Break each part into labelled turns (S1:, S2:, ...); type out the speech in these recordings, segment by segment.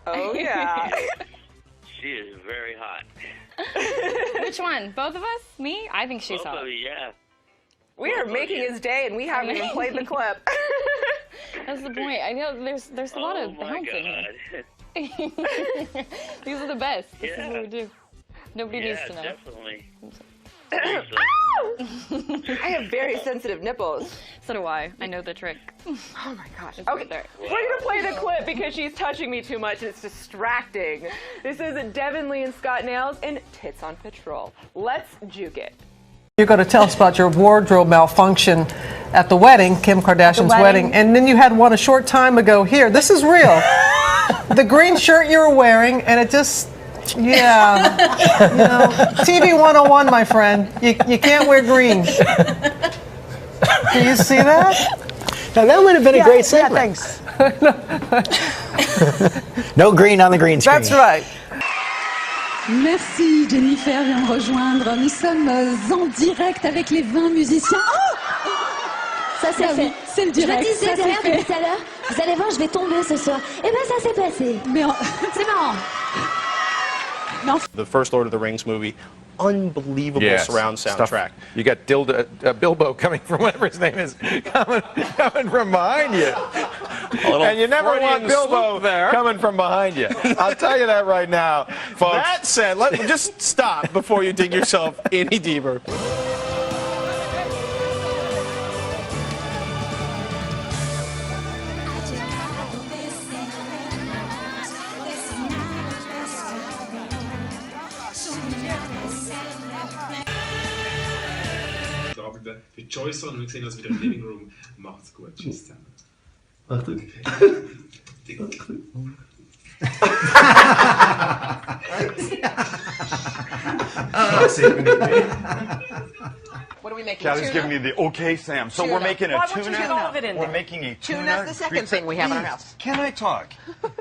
S1: Oh, yeah.
S2: She is very hot.
S3: Which one? Both of us? Me? I think she's
S2: Both
S3: hot.
S2: of you, yeah.
S1: We are making his day, and we haven't even played the clip.
S3: That's the point. I know there's a lot of bouncing here. These are the best. This is what we do. Nobody needs to know.
S2: Definitely.
S1: I have very sensitive nipples.
S3: So do I. I know the trick.
S1: Oh my gosh.
S3: It's
S1: Okay,
S3: right there.
S1: we're gonna play the clip because she's touching me too much and it's distracting. This is Devin Lee and Scott Nails and Tits on Patrol. Let's juke it.
S4: You're going to tell us about your wardrobe malfunction at the wedding, Kim Kardashian's wedding, and then you had one a short time ago here. This is real. The green shirt you were wearing, and it just, yeah, you know, TV 101, my friend. You can't wear green. Do you see that?
S5: Now that would have been a great segment.
S4: Yeah, thanks.
S5: No green on the green screen.
S4: That's right.
S6: Merci, Jennifer vient me rejoindre. Nous sommes en direct avec les 20 musiciens. Oh,
S7: ça s'est fait.
S6: Oui, c'est le direct.
S7: Je disais
S6: ça
S7: derrière
S6: s'est fait.
S7: depuis tout à l'heure, vous allez voir, je vais tomber ce soir. Eh ben ça s'est passé.
S6: Mais
S7: C'est marrant.
S8: The first Lord of the Rings movie, unbelievable surround soundtrack.
S9: You got Bilbo coming from whatever his name is, coming from behind you. And you never want Bilbo coming from behind you. I'll tell you that right now, folks.
S8: That said, just stop before you dig yourself any deeper.
S10: Für Joyce und wir sehen uns wieder im Living Room. Macht's gut. Tschüss zusammen.
S5: Achtung.
S1: What are we making?
S11: Kelly's giving me the okay, Sam. So we're making a tuna. We're making a tuna.
S1: Tuna's the second thing we have in our house.
S11: Can I talk?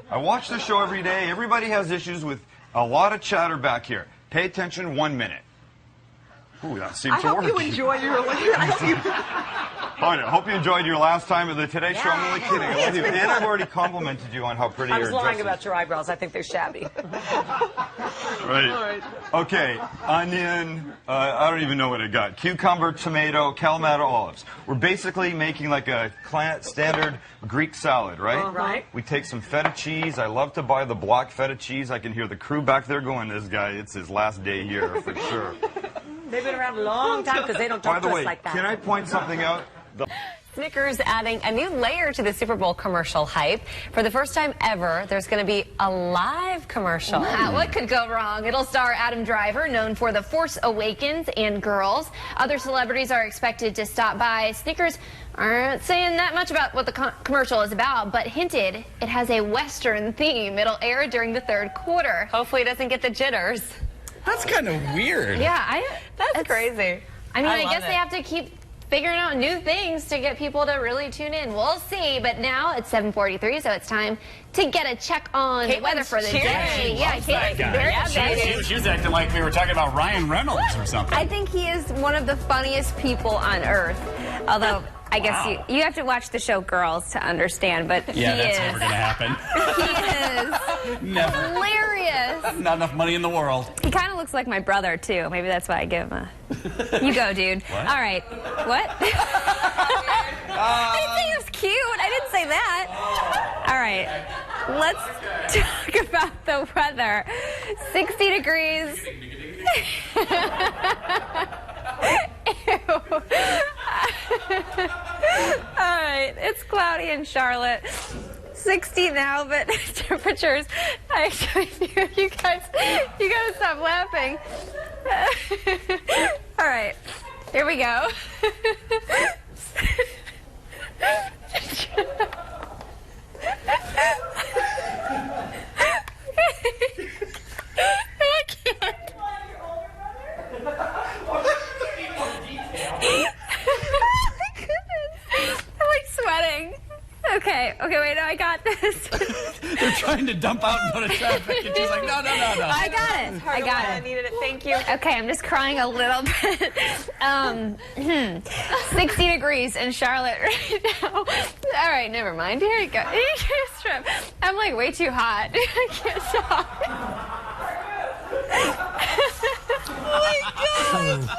S11: I watch the show every day. Everybody has issues with a lot of chatter back here. Pay attention 1 minute. Ooh, that seems to work.
S1: I hope you enjoy your
S11: I hope you enjoyed your last time at the Today Show. I'm only kidding. I love you. And I've already complimented you on how pretty your dress is.
S1: I was lying about your eyebrows. I think they're shabby.
S11: Right. Okay. Onion. I don't even know what I got. Cucumber, tomato, Kalamata olives. We're basically making like a standard Greek salad, right?
S1: Right.
S11: We take some feta cheese. I love to buy the block feta cheese. I can hear the crew back there going, this guy, it's his last day here for sure.
S1: They've been around a long time because they don't talk to us like that.
S11: Can I point something out?
S12: Snickers adding a new layer to the Super Bowl commercial hype. For the first time ever, there's going to be a live commercial.
S3: Wow, what could go wrong? It'll star Adam Driver, known for The Force Awakens and Girls. Other celebrities are expected to stop by. Snickers aren't saying that much about what the commercial is about, but hinted it has a Western theme. It'll air during the third quarter.
S12: Hopefully it doesn't get the jitters.
S8: That's kind of weird.
S3: Yeah,
S12: That's crazy.
S3: I mean, I guess they have to keep figuring out new things to get people to really tune in. We'll see, but now it's 7:43, so it's time to get a check on the weather for the day. Yeah, Caitlin's very excited.
S13: She was acting like we were talking about Ryan Reynolds or something.
S12: I think he is one of the funniest people on earth. Although, I guess you have to watch the show Girls to understand, but
S13: yeah,
S12: he
S13: that's
S12: is.
S13: never going to happen.
S12: He is
S13: Never.
S12: hilarious.
S13: Not enough money in the world.
S12: He kind of looks like my brother, too. Maybe that's why I give him a... You go, dude.
S13: What?
S12: All right. What? I didn't say he was cute. I didn't say that. All right. Let's talk about the weather. 60 degrees. Ew. All right. It's cloudy in Charlotte. 60 now, but temperatures. You guys gotta stop laughing. All right, here we go. I can't. I'm like sweating. Okay, wait, no, I got this.
S8: They're
S13: trying to dump out and go to traffic, and she's like, no.
S3: I got it. I got it.
S12: I needed it. Thank you.
S3: Okay, I'm just crying a little bit. 60 degrees in Charlotte right now. All right, never mind. Here you go. I'm like way too hot. I can't talk. Oh my God.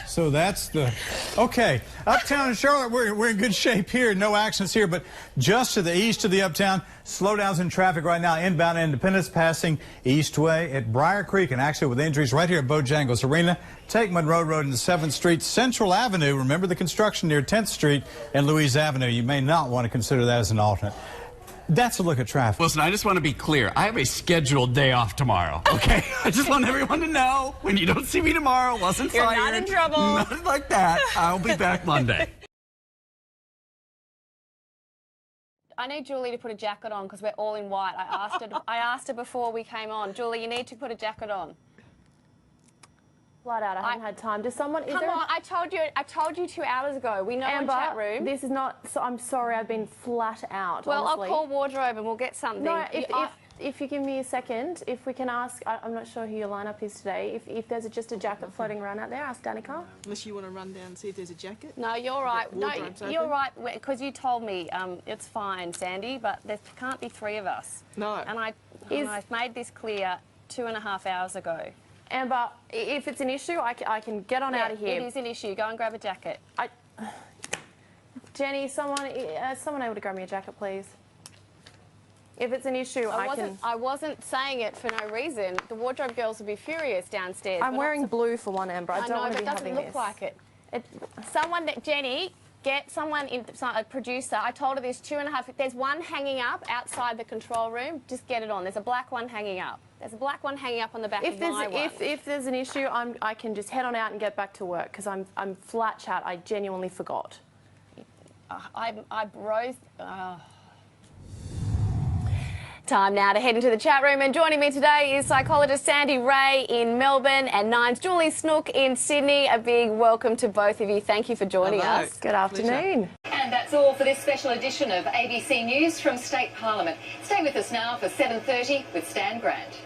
S14: So that's the, okay, uptown in Charlotte, we're in good shape here, no accidents here, but just to the east of the uptown, slowdowns in traffic right now, inbound Independence passing Eastway at Briar Creek, and actually with injuries right here at Bojangles Arena. Take Monroe Road into 7th Street, Central Avenue, remember the construction near 10th Street and Louise Avenue. You may not want to consider that as an alternate. That's a look at traffic.
S13: Listen, I just want to be clear. I have a scheduled day off tomorrow, okay? I just want everyone to know when you don't see me tomorrow, wasn't
S12: You're
S13: fired.
S12: not in trouble.
S13: Nothing like that. I'll be back Monday.
S15: I need Julie to put a jacket on because we're all in white. I asked her before we came on. Julie, you need to put a jacket on.
S16: Flat out, I haven't had time. Does someone?
S15: Come on, I told you 2 hours ago. We know
S16: Amber,
S15: in chat room.
S16: This is not. So I'm sorry, I've been flat out.
S15: Well,
S16: honestly.
S15: I'll call wardrobe and we'll get something.
S16: No, if you give me a second, if we can ask, I'm not sure who your lineup is today. If there's just a jacket floating around out there, ask Danica.
S17: Unless you want to run down and see if there's a jacket.
S15: No, you're right. No, you're right. Because you told me it's fine, Sandy, but there can't be 3 of us.
S17: No.
S15: And I made this clear 2.5 hours ago.
S16: Amber, if it's an issue, I can get on out of here.
S15: It is an issue. Go and grab a jacket.
S16: Jenny, someone able to grab me a jacket, please? If it's an issue,
S15: I wasn't saying it for no reason. The wardrobe girls would be furious downstairs.
S16: I'm wearing blue for one, Amber. I don't want to be having this.
S15: It doesn't look like it. Jenny, get someone in, a producer. I told her there's 2.5. There's one hanging up outside the control room. Just get it on. There's a black one hanging up. There's a black one hanging up on the back of my one.
S16: If there's an issue, I can just head on out and get back to work because I'm flat chat. I genuinely forgot.
S15: I rose. Time now to head into the chat room, and joining me today is psychologist Sandy Ray in Melbourne and Nine's Julie Snook in Sydney. A big welcome to both of you. Thank you for joining us.
S16: Good afternoon.
S18: And that's all for this special edition of ABC News from State Parliament. Stay with us now for 7:30 with Stan Grant.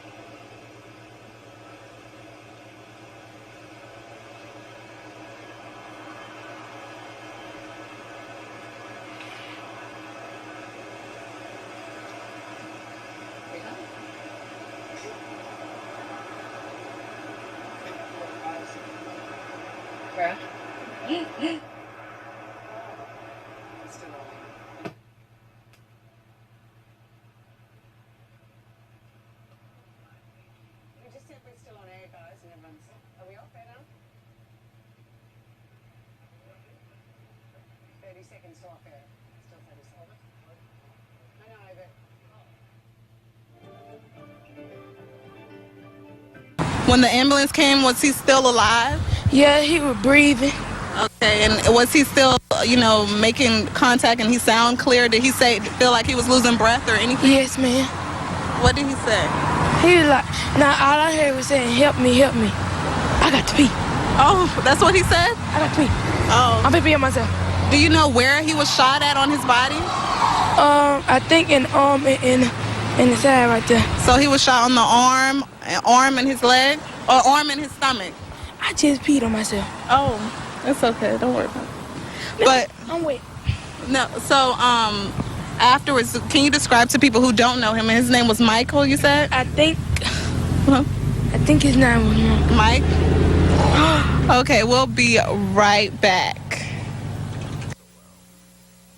S17: When the ambulance came, was he still alive?
S19: Yeah, he was breathing.
S17: Okay, and was he still, making contact and he sound clear? Did he feel like he was losing breath or anything?
S19: Yes, ma'am.
S17: What did he say?
S19: He was like, all I heard was saying, help me, help me. I got to pee.
S17: Oh, that's what he said?
S19: I got to pee.
S17: Oh.
S19: I'm peeing myself.
S17: Do you know where he was shot at on his body?
S19: I think in the arm and the side right there.
S17: So he was shot on the arm and his leg, or arm and his stomach?
S19: I just peed on myself.
S17: Oh, that's okay. Don't worry about it. But
S19: I'm wet.
S17: No, so afterwards, can you describe to people who don't know him? His name was Michael, you said?
S19: I think his name was
S17: Mike. Okay, we'll be right back.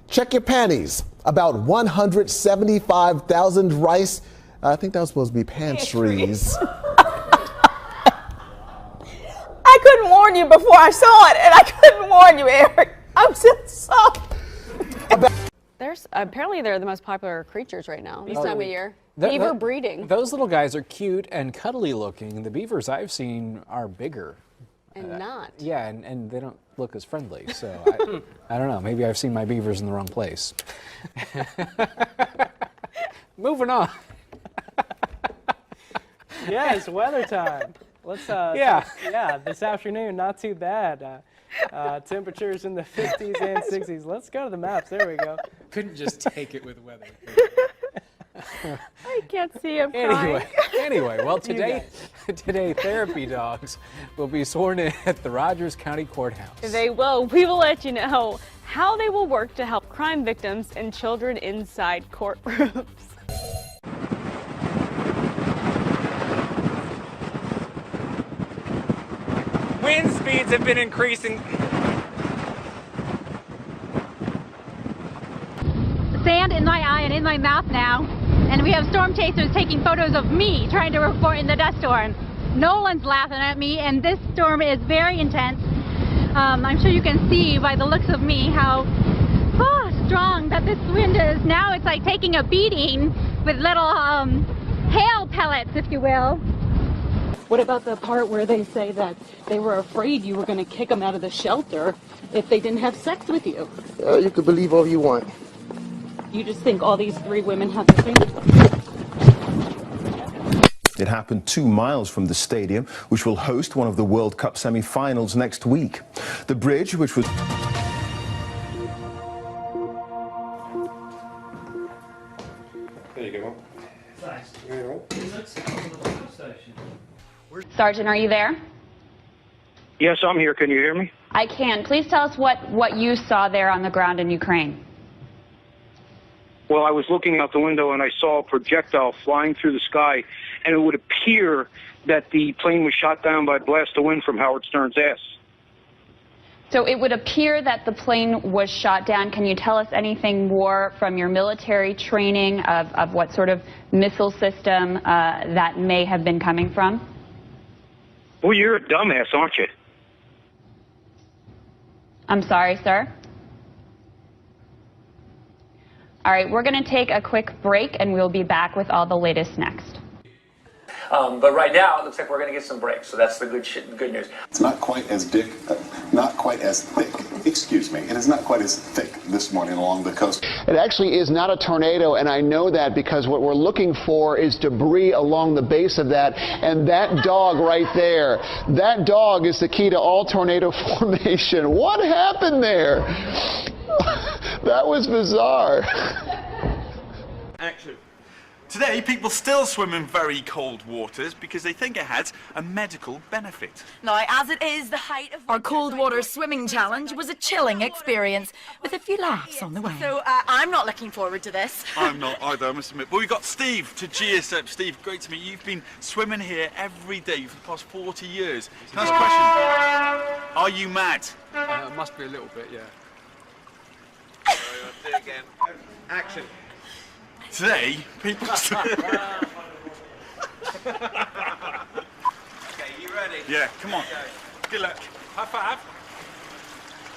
S20: Check your panties. About 175,000 rice. I think that was supposed to be pantries.
S21: I couldn't warn you before I saw it, and I couldn't warn you, Eric. I'm so sorry.
S22: Apparently they're the most popular creatures right now this time of year.
S23: Beaver
S22: breeding.
S23: Those little guys are cute and cuddly looking. The beavers I've seen are bigger.
S22: And not.
S23: Yeah, and they don't look as friendly. So I don't know. Maybe I've seen my beavers in the wrong place. Moving on.
S24: Yes, weather time. Let's this afternoon, not too bad. Temperatures in the 50s and 60s. Let's go to the maps. There we go.
S23: Couldn't just take it with weather.
S21: I can't see him crying.
S23: Anyway, well, today therapy dogs will be sworn in at the Rogers County Courthouse.
S22: They will. We will let you know how they will work to help crime victims and children inside courtrooms.
S2: Wind speeds have been increasing.
S4: Sand in my eye and in my mouth now, and we have storm chasers taking photos of me trying to report in the dust storm. No one's laughing at me, and this storm is very intense. I'm sure you can see by the looks of me how strong that this wind is. Now it's like taking a beating with little hail pellets, if you will.
S6: What about the part where they say that they were afraid you were going to kick them out of the shelter if they didn't have sex with you?
S5: You can believe all you want.
S6: You just think all these 3 women have the same?
S7: It happened 2 miles from the stadium, which will host one of the World Cup semi-finals next week. The bridge, which was...
S10: There you go.
S4: Sergeant, are you there?
S25: Yes, I'm here. Can you hear me?
S4: I can. Please tell us what you saw there on the ground in Ukraine.
S25: Well, I was looking out the window and I saw a projectile flying through the sky, and it would appear that the plane was shot down by a blast of wind from Howard Stern's ass.
S4: So it would appear that the plane was shot down. Can you tell us anything more from your military training of what sort of missile system that may have been coming from?
S25: Well, you're a dumbass, aren't you?
S4: I'm sorry, sir. All right, we're going to take a quick break, and we'll be back with all the latest next.
S26: But right now, it looks like we're going to get some breaks, so that's the good news.
S27: It's not quite as thick. Excuse me. It is not quite as thick this morning along the coast.
S28: It actually is not a tornado, and I know that because what we're looking for is debris along the base of that, and that dog right there, that dog is the key to all tornado formation. What happened there? That was bizarre.
S29: Action. Today, people still swim in very cold waters because they think it has a medical benefit.
S30: Now, as it is the height of our cold water swimming challenge was a chilling experience with a few laughs on the way. So I'm not looking forward to this.
S29: I'm not either, I must admit. But we've got Steve to G us up. Steve, great to meet you. You've been swimming here every day for the past 40 years. Can I ask a question? Are you mad?
S23: Must be a little bit, yeah.
S29: Again. Action. Today, people... Okay, you ready? Yeah, come on. Good luck. High five.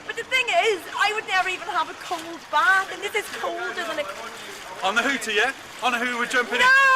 S30: But the thing is, I would never even have a cold bath, and this is colder than a...
S29: On the hooter, yeah? On the hooter, we're jumping in.
S30: No!